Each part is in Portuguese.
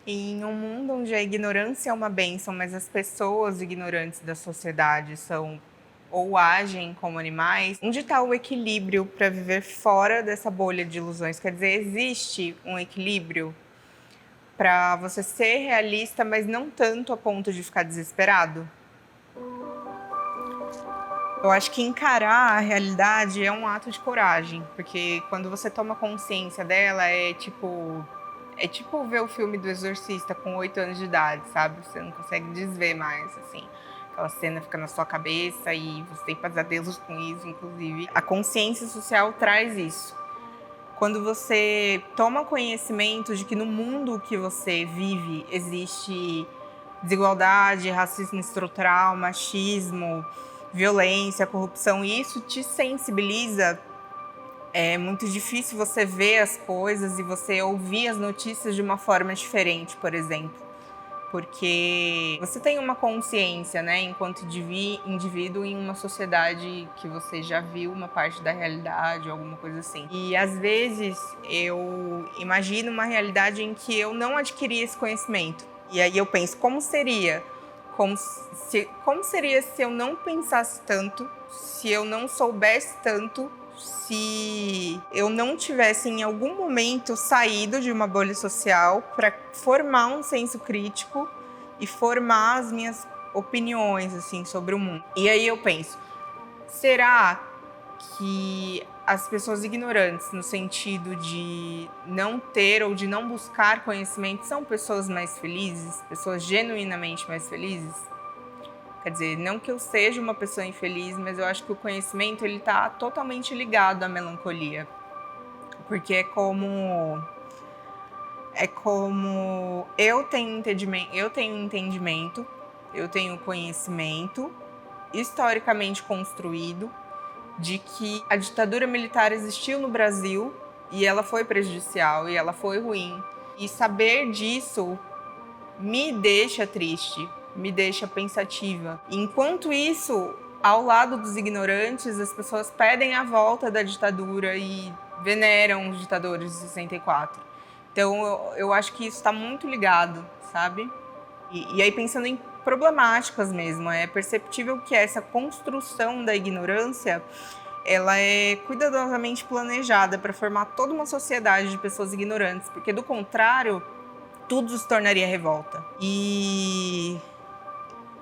Em um mundo onde a ignorância é uma bênção, mas as pessoas ignorantes da sociedade são ou agem como animais, onde está o equilíbrio para viver fora dessa bolha de ilusões? Quer dizer, existe um equilíbrio para você ser realista, mas não tanto a ponto de ficar desesperado? Eu acho que encarar a realidade é um ato de coragem, porque quando você toma consciência dela, é tipo ver o filme do Exorcista com 8 anos de idade, sabe? Você não consegue desver mais, assim. Aquela cena fica na sua cabeça e você tem pesadelos com isso, inclusive. A consciência social traz isso. Quando você toma conhecimento de que no mundo que você vive existe desigualdade, racismo estrutural, machismo, violência, corrupção, e isso te sensibiliza. É muito difícil você ver as coisas e você ouvir as notícias de uma forma diferente, por exemplo. Porque você tem uma consciência, né, enquanto indivíduo em uma sociedade que você já viu uma parte da realidade, alguma coisa assim. E às vezes eu imagino uma realidade em que eu não adquiri esse conhecimento. E aí eu penso, como seria? Como seria se eu não pensasse tanto, se eu não soubesse tanto, se eu não tivesse em algum momento saído de uma bolha social para formar um senso crítico e formar as minhas opiniões assim sobre o mundo. E aí eu penso, será que as pessoas ignorantes no sentido de não ter ou de não buscar conhecimento são pessoas mais felizes, pessoas genuinamente mais felizes? Quer dizer, não que eu seja uma pessoa infeliz, mas eu acho que o conhecimento ele está totalmente ligado à melancolia. Porque é como eu tenho entendimento, eu tenho conhecimento historicamente construído de que a ditadura militar existiu no Brasil e ela foi prejudicial e ela foi ruim. E saber disso me deixa triste, me deixa pensativa. Enquanto isso, ao lado dos ignorantes, as pessoas pedem a volta da ditadura e veneram os ditadores de 64. Então, eu acho que isso está muito ligado, sabe? E aí, pensando em problemáticas mesmo, é perceptível que essa construção da ignorância ela é cuidadosamente planejada para formar toda uma sociedade de pessoas ignorantes, porque do contrário, tudo se tornaria revolta. E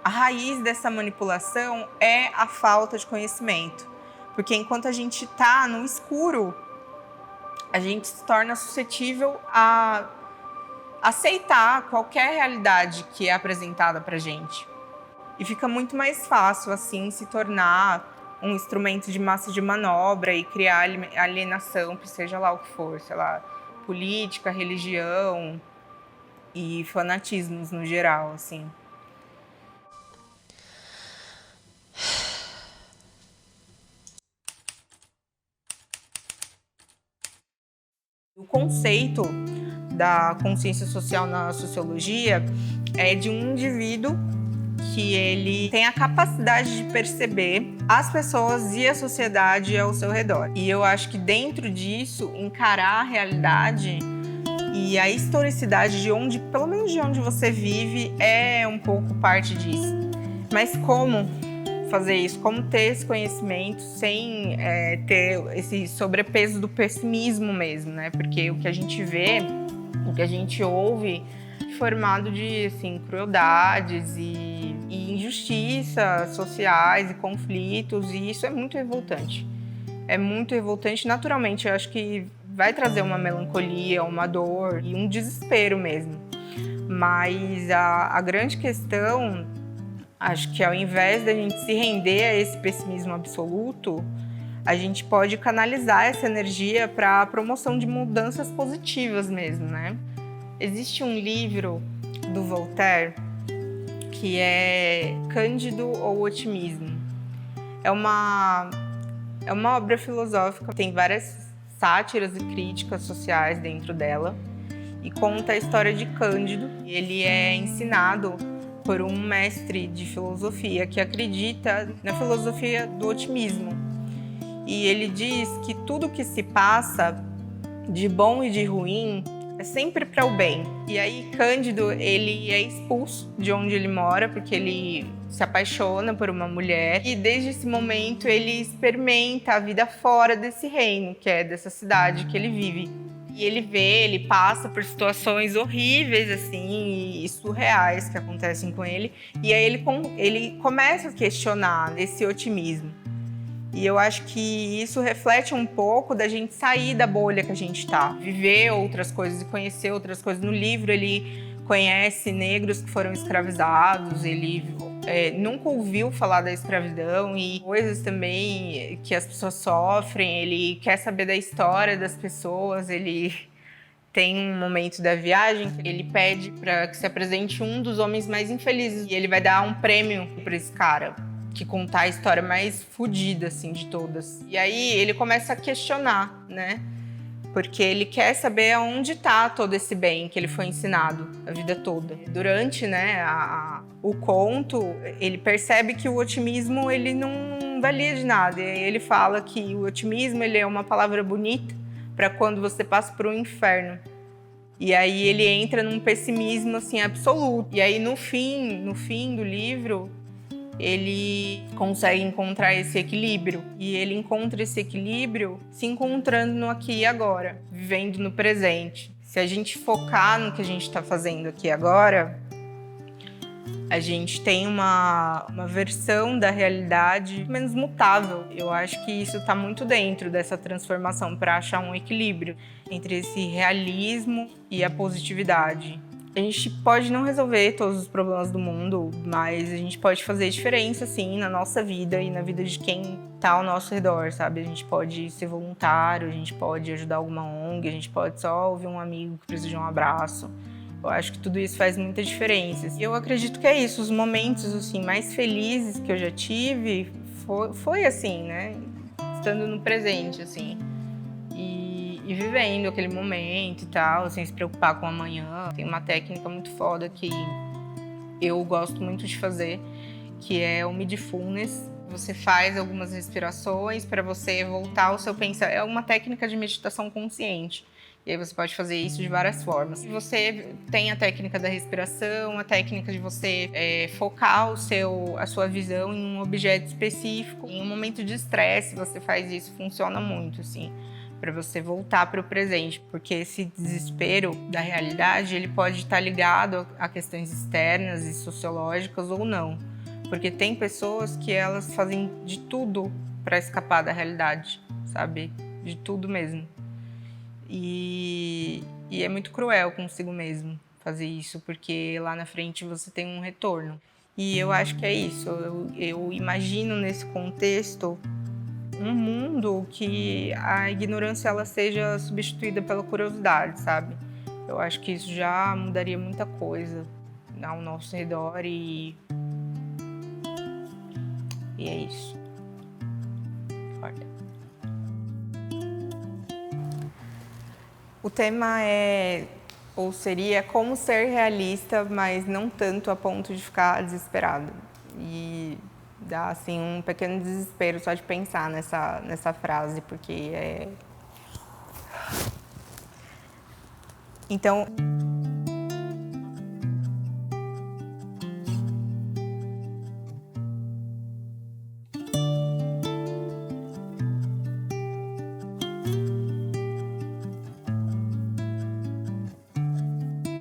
a raiz dessa manipulação é a falta de conhecimento. Porque enquanto a gente está no escuro, a gente se torna suscetível a aceitar qualquer realidade que é apresentada para gente. E fica muito mais fácil, assim, se tornar um instrumento de massa de manobra e criar alienação, seja lá o que for, sei lá, política, religião e fanatismos no geral, assim. O conceito da consciência social na sociologia é de um indivíduo que ele tem a capacidade de perceber as pessoas e a sociedade ao seu redor. E eu acho que dentro disso, encarar a realidade e a historicidade de onde, pelo menos de onde você vive, é um pouco parte disso. Mas como fazer isso? Como ter esse conhecimento sem ter esse sobrepeso do pessimismo mesmo, né? Porque o que a gente vê, o que a gente ouve, é formado de assim, crueldades e injustiças sociais e conflitos, e isso é muito revoltante. É muito revoltante. Naturalmente, eu acho que vai trazer uma melancolia, uma dor e um desespero mesmo. Mas a grande questão, acho que ao invés da gente se render a esse pessimismo absoluto, a gente pode canalizar essa energia para a promoção de mudanças positivas mesmo, né? Existe um livro do Voltaire que é Cândido ou Otimismo. É uma obra filosófica, tem várias sátiras e críticas sociais dentro dela e conta a história de Cândido. Ele é ensinado por um mestre de filosofia que acredita na filosofia do otimismo. E ele diz que tudo que se passa de bom e de ruim é sempre para o bem. E aí Cândido, ele é expulso de onde ele mora porque ele se apaixona por uma mulher e desde esse momento ele experimenta a vida fora desse reino, que é dessa cidade que ele vive. E ele passa por situações horríveis, assim, e surreais que acontecem com ele. E aí ele começa a questionar esse otimismo. E eu acho que isso reflete um pouco da gente sair da bolha que a gente tá. Viver outras coisas e conhecer outras coisas. No livro ele conhece negros que foram escravizados, ele nunca ouviu falar da escravidão e coisas também que as pessoas sofrem. Ele quer saber da história das pessoas, ele tem um momento da viagem que ele pede para que se apresente um dos homens mais infelizes e ele vai dar um prêmio para esse cara que contar a história mais fodida assim de todas. E aí ele começa a questionar, né? Porque ele quer saber aonde está todo esse bem que ele foi ensinado a vida toda. Durante, né, o conto, ele percebe que o otimismo ele não valia de nada. E aí ele fala que o otimismo ele é uma palavra bonita para quando você passa por um inferno. E aí ele entra num pessimismo assim absoluto. E aí no fim do livro, ele consegue encontrar esse equilíbrio. E ele encontra esse equilíbrio se encontrando no aqui e agora, vivendo no presente. Se a gente focar no que a gente está fazendo aqui e agora, a gente tem uma versão da realidade menos mutável. Eu acho que isso está muito dentro dessa transformação para achar um equilíbrio entre esse realismo e a positividade. A gente pode não resolver todos os problemas do mundo, mas a gente pode fazer diferença, sim, na nossa vida e na vida de quem tá ao nosso redor, sabe? A gente pode ser voluntário, a gente pode ajudar alguma ONG, a gente pode só ouvir um amigo que precisa de um abraço. Eu acho que tudo isso faz muita diferença. Eu acredito que é isso, os momentos assim, mais felizes que eu já tive foi assim, né? Estando no presente, assim. E vivendo aquele momento e tal, sem se preocupar com o amanhã. Tem uma técnica muito foda que eu gosto muito de fazer, que é o mindfulness. Você faz algumas respirações para você voltar ao seu pensamento. É uma técnica de meditação consciente. E aí você pode fazer isso de várias formas. Você tem a técnica da respiração, a técnica de você focar a sua visão em um objeto específico. Em um momento de estresse, você faz isso, funciona muito, assim, para você voltar para o presente, porque esse desespero da realidade ele pode estar ligado a questões externas e sociológicas ou não, porque tem pessoas que elas fazem de tudo para escapar da realidade, sabe? De tudo mesmo. E é muito cruel consigo mesmo fazer isso, porque lá na frente você tem um retorno. E eu acho que é isso. Eu imagino nesse contexto um mundo que a ignorância ela seja substituída pela curiosidade, sabe? Eu acho que isso já mudaria muita coisa ao nosso redor e é isso. Corta. O tema seria como ser realista, mas não tanto a ponto de ficar desesperado. E dá assim um pequeno desespero só de pensar nessa frase, porque Então,